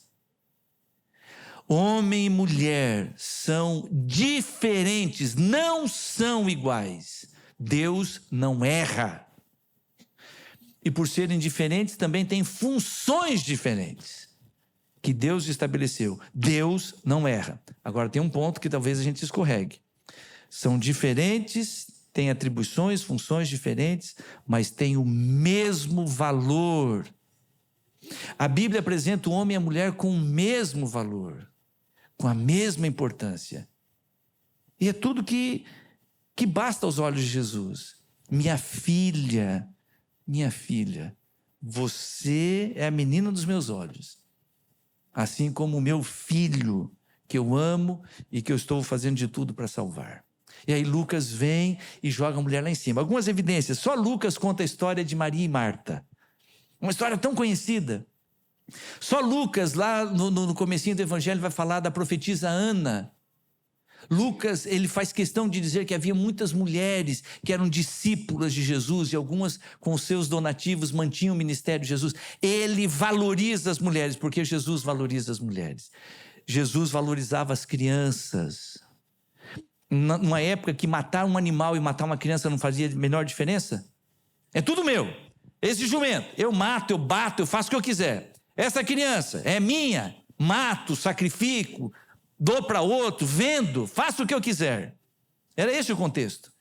Homem e mulher são diferentes, não são iguais. Deus não erra. E por serem diferentes, também têm funções diferentes que Deus estabeleceu. Deus não erra. Agora tem um ponto que talvez a gente escorregue. São diferentes, têm atribuições, funções diferentes, mas têm o mesmo valor. A Bíblia apresenta o homem e a mulher com o mesmo valor, com a mesma importância. E é tudo que basta aos olhos de Jesus. Minha filha, você é a menina dos meus olhos. Assim como o meu filho, que eu amo e que eu estou fazendo de tudo para salvar. E aí Lucas vem e joga a mulher lá em cima. Algumas evidências. Só Lucas conta a história de Maria e Marta. Uma história tão conhecida. Só Lucas, lá no comecinho do Evangelho, vai falar da profetisa Ana. Lucas, ele faz questão de dizer que havia muitas mulheres que eram discípulas de Jesus e algumas com seus donativos mantinham o ministério de Jesus. Ele valoriza as mulheres, porque Jesus valoriza as mulheres. Jesus valorizava as crianças. Numa época que matar um animal e matar uma criança não fazia a menor diferença. É tudo meu. Esse jumento, eu mato, eu bato, eu faço o que eu quiser. Essa criança é minha, mato, sacrifico, dou para outro, vendo, faço o que eu quiser. Era esse o contexto.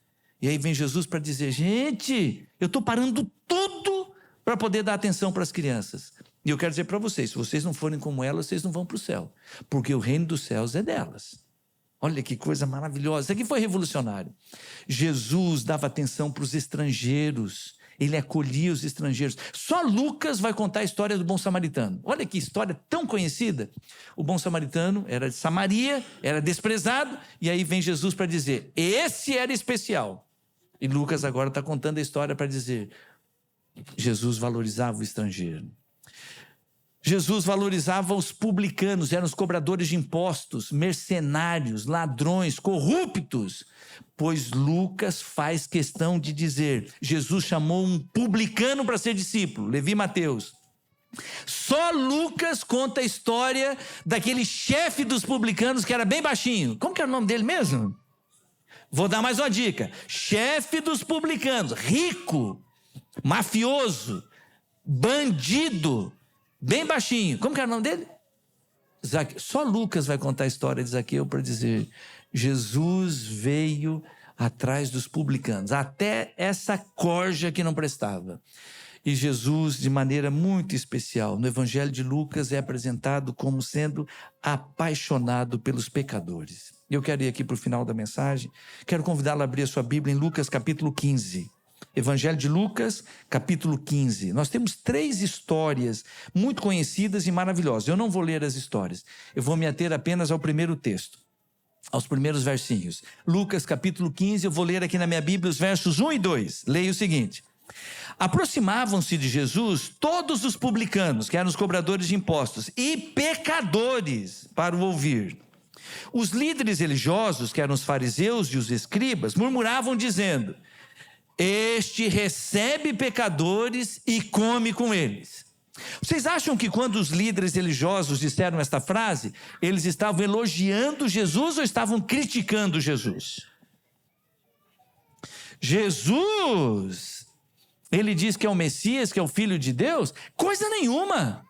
E aí vem Jesus para dizer, gente, eu estou parando tudo para poder dar atenção para as crianças. E eu quero dizer para vocês, se vocês não forem como elas, vocês não vão para o céu. Porque o reino dos céus é delas. Olha que coisa maravilhosa. Isso aqui foi revolucionário. Jesus dava atenção para os estrangeiros. Ele acolhia os estrangeiros. Só Lucas vai contar a história do bom samaritano. Olha que história tão conhecida. O bom samaritano era de Samaria, era desprezado, e aí vem Jesus para dizer, esse era especial. E Lucas agora está contando a história para dizer, Jesus valorizava o estrangeiro. Jesus valorizava os publicanos, eram os cobradores de impostos, mercenários, ladrões, corruptos. Pois Lucas faz questão de dizer, Jesus chamou um publicano para ser discípulo, Levi e Mateus. Só Lucas conta a história daquele chefe dos publicanos que era bem baixinho. Como que era o nome dele mesmo? Vou dar mais uma dica. Chefe dos publicanos, rico, mafioso, bandido. bem baixinho. Como que era o nome dele? Zaqueu. Só Lucas vai contar a história de Zaqueu para dizer: Jesus veio atrás dos publicanos, até essa corja que não prestava. E Jesus, de maneira muito especial, no Evangelho de Lucas, é apresentado como sendo apaixonado pelos pecadores. Eu quero ir aqui para o final da mensagem, quero convidá-lo a abrir a sua Bíblia em Lucas capítulo 15. Evangelho de Lucas, capítulo 15. Nós temos 3 histórias muito conhecidas e maravilhosas. Eu não vou ler as histórias, eu vou me ater apenas ao primeiro texto, aos primeiros versinhos. Lucas, capítulo 15, eu vou ler aqui na minha Bíblia os versos 1 e 2. Leia o seguinte: aproximavam-se de Jesus todos os publicanos, que eram os cobradores de impostos, e pecadores para o ouvir. Os líderes religiosos, que eram os fariseus e os escribas, murmuravam dizendo: este recebe pecadores e come com eles. Vocês acham que quando os líderes religiosos disseram esta frase, eles estavam elogiando Jesus ou estavam criticando Jesus? Jesus, ele diz que é o Messias, que é o Filho de Deus? Coisa nenhuma.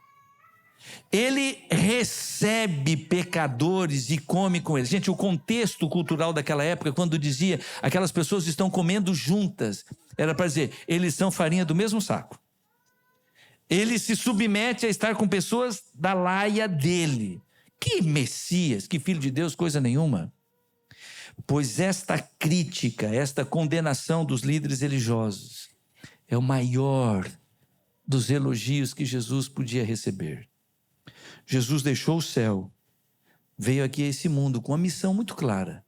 Ele recebe pecadores e come com eles. Gente, o contexto cultural daquela época, quando dizia aquelas pessoas estão comendo juntas, era para dizer, eles são farinha do mesmo saco. Ele se submete a estar com pessoas da laia dele. Que Messias, que Filho de Deus, coisa nenhuma. Pois esta crítica, esta condenação dos líderes religiosos é o maior dos elogios que Jesus podia receber. Jesus deixou o céu, veio aqui a esse mundo com uma missão muito clara.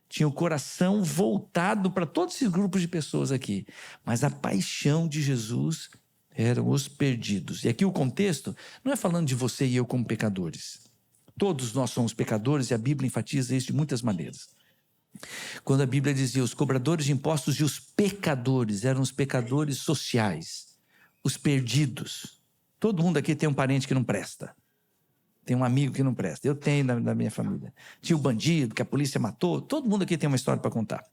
Tinha o coração voltado para todos esses grupos de pessoas aqui. Mas a paixão de Jesus eram os perdidos. E aqui o contexto não é falando de você e eu como pecadores. Todos nós somos pecadores e a Bíblia enfatiza isso de muitas maneiras. Quando a Bíblia dizia os cobradores de impostos e os pecadores, eram os pecadores sociais, os perdidos. Todo mundo aqui tem um parente que não presta. Tem um amigo que não presta. Eu tenho na minha família. Tinha o bandido que a polícia matou. Todo mundo aqui tem uma história para contar.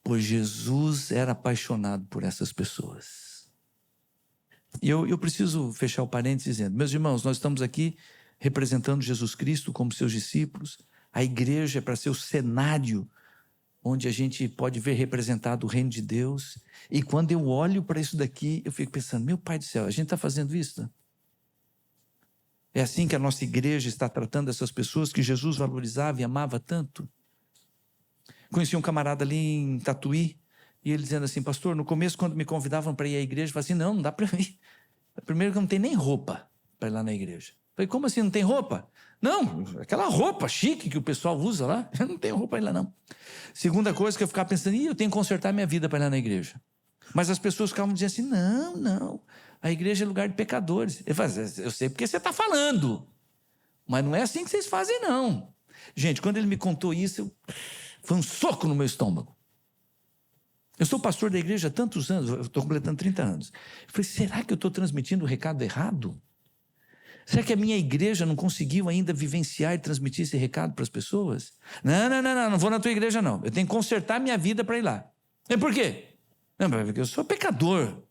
Pois Jesus era apaixonado por essas pessoas. E eu preciso fechar o parênteses dizendo, meus irmãos, nós estamos aqui representando Jesus Cristo como seus discípulos. A igreja é para ser o cenário onde a gente pode ver representado o reino de Deus. E quando eu olho para isso daqui, eu fico pensando, meu Pai do céu, a gente está fazendo isso? É assim que a nossa igreja está tratando essas pessoas que Jesus valorizava e amava tanto? Conheci um camarada ali em Tatuí, e ele dizendo assim, pastor, no começo quando me convidavam para ir à igreja, eu falei assim, não dá para ir. Primeiro que eu não tenho nem roupa para ir lá na igreja. Eu falei, como assim não tem roupa? Não, aquela roupa chique que o pessoal usa lá, eu não tenho roupa para ir lá não. Segunda coisa que eu ficava pensando, eu tenho que consertar minha vida para ir lá na igreja. Mas as pessoas ficavam dizendo assim, não, a igreja é lugar de pecadores. Eu falei, eu sei porque você está falando, mas não é assim que vocês fazem não. Gente, quando ele me contou isso, foi um soco no meu estômago. Eu sou pastor da igreja há tantos anos, eu estou completando 30 anos. Eu falei, será que eu estou transmitindo o recado errado? Será que a minha igreja não conseguiu ainda vivenciar e transmitir esse recado para as pessoas? Não vou na tua igreja não. Eu tenho que consertar minha vida para ir lá. E por quê? Não, porque eu sou pecador.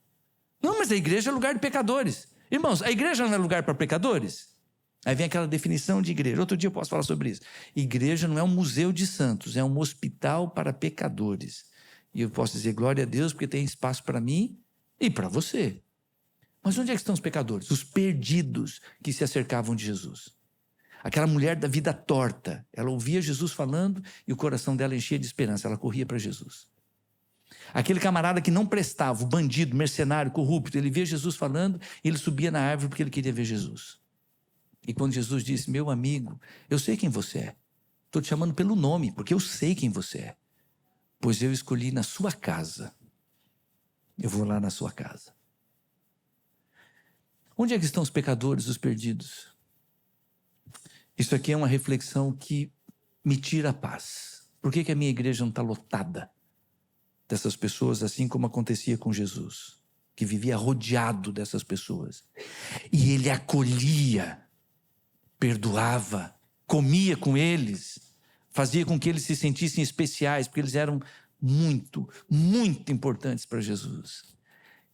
Não, mas a igreja é lugar de pecadores. Irmãos, a igreja não é lugar para pecadores? Aí vem aquela definição de igreja. Outro dia eu posso falar sobre isso. Igreja não é um museu de santos, é um hospital para pecadores. E eu posso dizer glória a Deus porque tem espaço para mim e para você. Mas onde é que estão os pecadores? Os perdidos que se acercavam de Jesus. Aquela mulher da vida torta, ela ouvia Jesus falando e o coração dela enchia de esperança, ela corria para Jesus. Aquele camarada que não prestava, o bandido, mercenário, corrupto, ele via Jesus falando e ele subia na árvore porque ele queria ver Jesus. E quando Jesus disse, meu amigo, eu sei quem você é. Estou te chamando pelo nome, porque eu sei quem você é. Pois eu escolhi na sua casa. Eu vou lá na sua casa. Onde é que estão os pecadores, os perdidos? Isso aqui é uma reflexão que me tira a paz. Por que a minha igreja não está lotada dessas pessoas, assim como acontecia com Jesus, que vivia rodeado dessas pessoas? E ele acolhia, perdoava, comia com eles, fazia com que eles se sentissem especiais, porque eles eram muito, muito importantes para Jesus.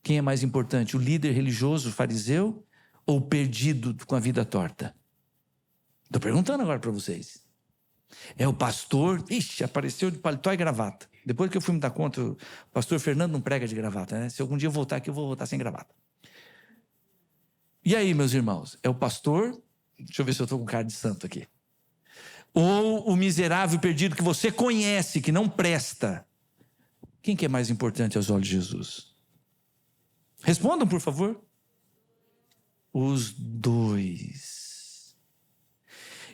Quem é mais importante, o líder religioso, o fariseu, ou o perdido com a vida torta? Estou perguntando agora para vocês. É o pastor, apareceu de paletó e gravata. Depois que eu fui me dar conta, o pastor Fernando não prega de gravata, né? Se algum dia eu voltar aqui, eu vou voltar sem gravata. E aí, meus irmãos, é o pastor, deixa eu ver se eu estou com cara de santo aqui, ou o miserável perdido que você conhece, que não presta? Quem que é mais importante aos olhos de Jesus? Respondam, por favor. Os dois.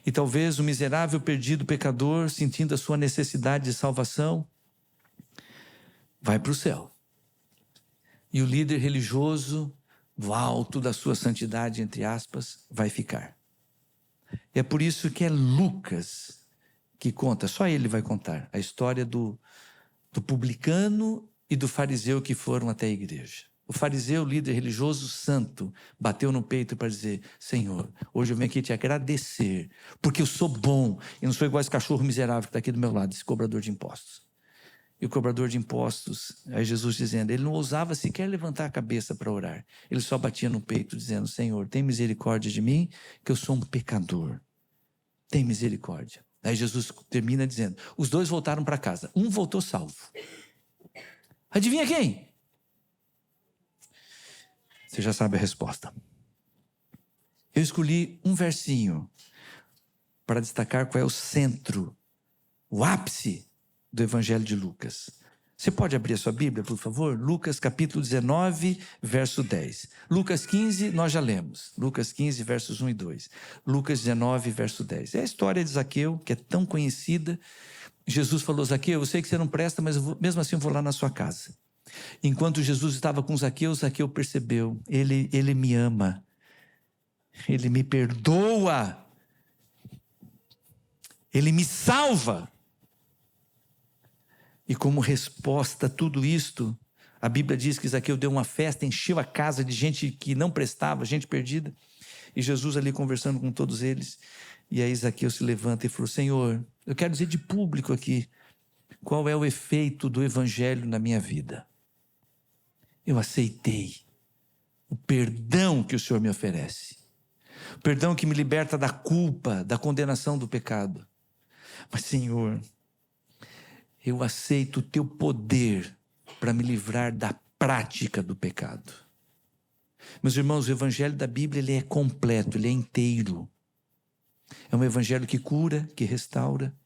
E talvez o miserável perdido pecador, sentindo a sua necessidade de salvação, vai para o céu. E o líder religioso, no alto da sua santidade, entre aspas, vai ficar. E é por isso que é Lucas que conta, só ele vai contar, a história do publicano e do fariseu que foram até a igreja. O fariseu, líder religioso santo, bateu no peito para dizer: Senhor, hoje eu venho aqui te agradecer, porque eu sou bom, e não sou igual esse cachorro miserável que está aqui do meu lado, esse cobrador de impostos. E o cobrador de impostos, aí Jesus dizendo, ele não ousava sequer levantar a cabeça para orar. Ele só batia no peito dizendo: Senhor, tem misericórdia de mim, que eu sou um pecador. Tem misericórdia. Aí Jesus termina dizendo, os dois voltaram para casa. Um voltou salvo. Adivinha quem? Você já sabe a resposta. Eu escolhi um versinho para destacar qual é o centro, o ápice do Evangelho de Lucas. Você pode abrir a sua Bíblia, por favor? Lucas capítulo 19, verso 10. Lucas 15, nós já lemos. Lucas 15, versos 1 e 2. Lucas 19, verso 10. É a história de Zaqueu, que é tão conhecida. Jesus falou: Zaqueu, eu sei que você não presta, mas mesmo assim eu vou lá na sua casa. Enquanto Jesus estava com Zaqueu, Zaqueu percebeu: ele me ama, ele me perdoa, ele me salva. E como resposta a tudo isto, a Bíblia diz que Zaqueu deu uma festa, encheu a casa de gente que não prestava, gente perdida. E Jesus ali conversando com todos eles. E aí Zaqueu se levanta e falou: Senhor, eu quero dizer de público aqui, qual é o efeito do Evangelho na minha vida. Eu aceitei o perdão que o Senhor me oferece. O perdão que me liberta da culpa, da condenação do pecado. Mas, Senhor, eu aceito o teu poder para me livrar da prática do pecado. Meus irmãos, o Evangelho da Bíblia ele é completo, ele é inteiro. É um Evangelho que cura, que restaura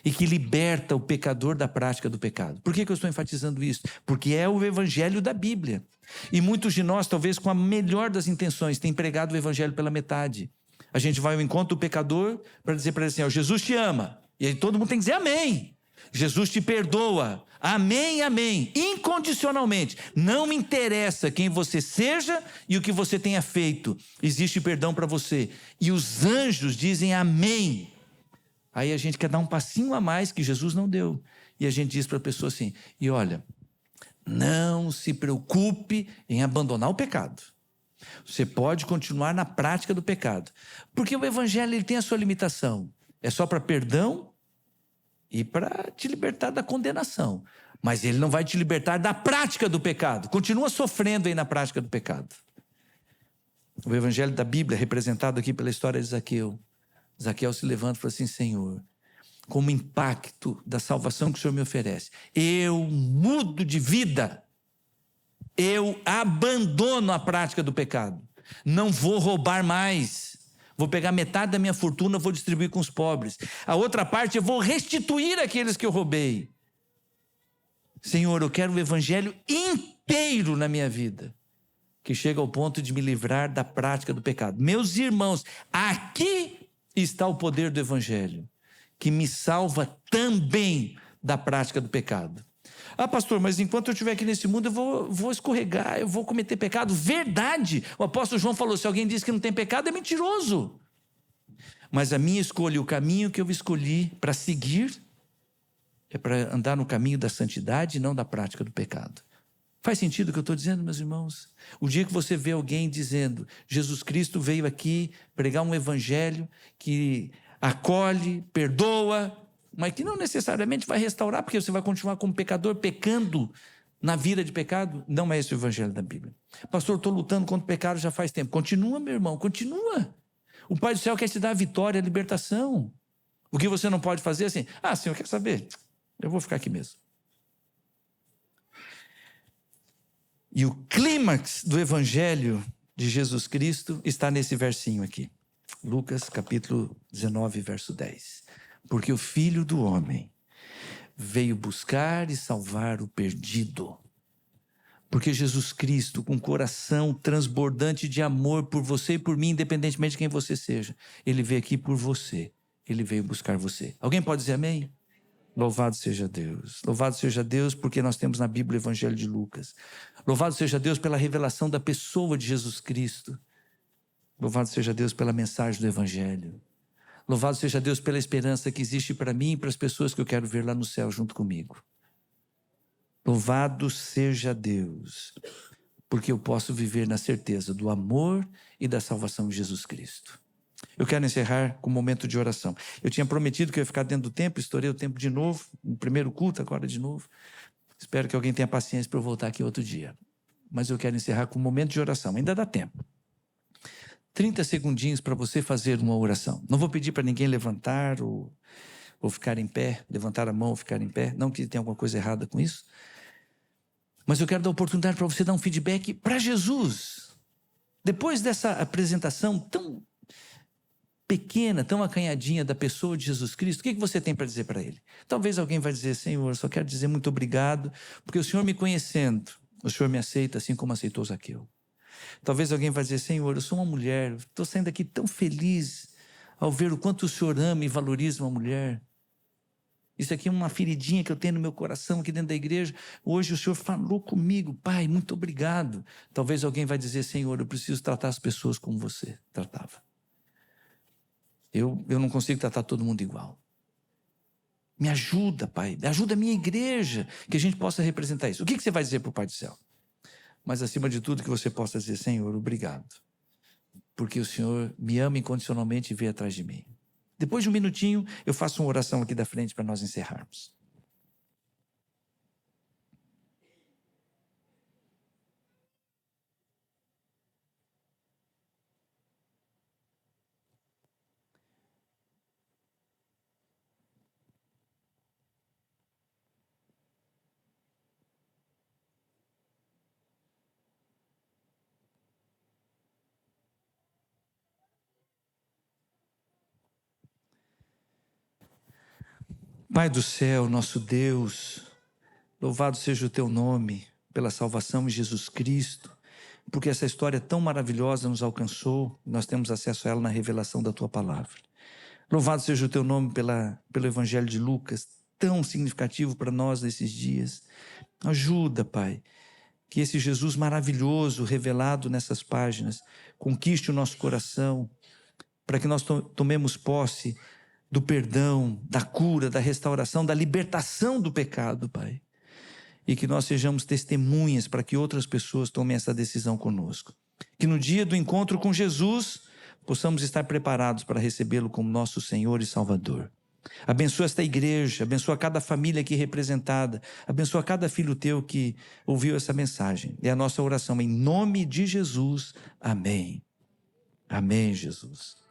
e que liberta o pecador da prática do pecado. Por que eu estou enfatizando isso? Porque é o Evangelho da Bíblia. E muitos de nós, talvez com a melhor das intenções, têm pregado o Evangelho pela metade. A gente vai ao encontro do pecador para dizer para ele assim: Jesus te ama. E aí todo mundo tem que dizer amém. Jesus te perdoa. Amém, amém. Incondicionalmente. Não me interessa quem você seja e o que você tenha feito. Existe perdão para você. E os anjos dizem amém. Aí a gente quer dar um passinho a mais que Jesus não deu. E a gente diz para a pessoa assim: e olha, não se preocupe em abandonar o pecado. Você pode continuar na prática do pecado. Porque o Evangelho ele tem a sua limitação. É só para perdão e para te libertar da condenação. Mas ele não vai te libertar da prática do pecado. Continua sofrendo aí na prática do pecado. O Evangelho da Bíblia, representado aqui pela história de Zaqueu. Zaqueu se levanta e fala assim: Senhor, como impacto da salvação que o Senhor me oferece, eu mudo de vida. Eu abandono a prática do pecado. Não vou roubar mais. Vou pegar metade da minha fortuna, vou distribuir com os pobres. A outra parte eu vou restituir aqueles que eu roubei. Senhor, eu quero o Evangelho inteiro na minha vida, que chega ao ponto de me livrar da prática do pecado. Meus irmãos, aqui está o poder do Evangelho, que me salva também da prática do pecado. Ah, pastor, mas enquanto eu estiver aqui nesse mundo, eu vou escorregar, eu vou cometer pecado. Verdade! O apóstolo João falou: se alguém diz que não tem pecado, é mentiroso. Mas a minha escolha, o caminho que eu escolhi para seguir, é para andar no caminho da santidade e não da prática do pecado. Faz sentido o que eu estou dizendo, meus irmãos? O dia que você vê alguém dizendo: Jesus Cristo veio aqui pregar um evangelho que acolhe, perdoa, mas que não necessariamente vai restaurar, porque você vai continuar como pecador, pecando na vida de pecado, não é esse o evangelho da Bíblia. Pastor, estou lutando contra o pecado já faz tempo. Continua, meu irmão, continua. O Pai do céu quer te dar a vitória, a libertação. O que você não pode fazer é assim, Senhor, quer saber? Eu vou ficar aqui mesmo. E o clímax do evangelho de Jesus Cristo está nesse versinho aqui. Lucas capítulo 19, verso 10. Porque o Filho do Homem veio buscar e salvar o perdido. Porque Jesus Cristo, com coração transbordante de amor por você e por mim, independentemente de quem você seja, ele veio aqui por você. Ele veio buscar você. Alguém pode dizer amém? Louvado seja Deus. Louvado seja Deus porque nós temos na Bíblia o Evangelho de Lucas. Louvado seja Deus pela revelação da pessoa de Jesus Cristo. Louvado seja Deus pela mensagem do Evangelho. Louvado seja Deus pela esperança que existe para mim e para as pessoas que eu quero ver lá no céu junto comigo. Louvado seja Deus, porque eu posso viver na certeza do amor e da salvação de Jesus Cristo. Eu quero encerrar com um momento de oração. Eu tinha prometido que eu ia ficar dentro do tempo, estourei o tempo de novo, no primeiro culto, agora de novo. Espero que alguém tenha paciência para eu voltar aqui outro dia. Mas eu quero encerrar com um momento de oração, ainda dá tempo. 30 segundinhos para você fazer uma oração. Não vou pedir para ninguém levantar ou ficar em pé, levantar a mão ou ficar em pé. Não que tenha alguma coisa errada com isso. Mas eu quero dar a oportunidade para você dar um feedback para Jesus. Depois dessa apresentação tão pequena, tão acanhadinha da pessoa de Jesus Cristo, o que você tem para dizer para ele? Talvez alguém vai dizer, Senhor, eu só quero dizer muito obrigado, porque o Senhor me conhecendo, o Senhor me aceita assim como aceitou Zaqueu. Talvez alguém vai dizer, Senhor, eu sou uma mulher, estou saindo daqui tão feliz ao ver o quanto o Senhor ama e valoriza uma mulher. Isso aqui é uma feridinha que eu tenho no meu coração aqui dentro da igreja. Hoje o Senhor falou comigo, Pai, muito obrigado. Talvez alguém vai dizer, Senhor, eu preciso tratar as pessoas como você tratava. Eu não consigo tratar todo mundo igual. Me ajuda, Pai, me ajuda a minha igreja, que a gente possa representar isso. O que você vai dizer para o Pai do céu? Mas acima de tudo que você possa dizer, Senhor, obrigado, porque o Senhor me ama incondicionalmente e veio atrás de mim. Depois de um minutinho, eu faço uma oração aqui da frente para nós encerrarmos. Pai do céu, nosso Deus, louvado seja o teu nome pela salvação em Jesus Cristo, porque essa história tão maravilhosa nos alcançou, nós temos acesso a ela na revelação da tua palavra. Louvado seja o teu nome pelo Evangelho de Lucas, tão significativo para nós nesses dias. Ajuda, Pai, que esse Jesus maravilhoso revelado nessas páginas conquiste o nosso coração, para que nós tomemos posse do perdão, da cura, da restauração, da libertação do pecado, Pai. E que nós sejamos testemunhas para que outras pessoas tomem essa decisão conosco. Que no dia do encontro com Jesus, possamos estar preparados para recebê-lo como nosso Senhor e Salvador. Abençoa esta igreja, abençoa cada família aqui representada, abençoa cada filho teu que ouviu essa mensagem. É a nossa oração em nome de Jesus. Amém. Amém, Jesus.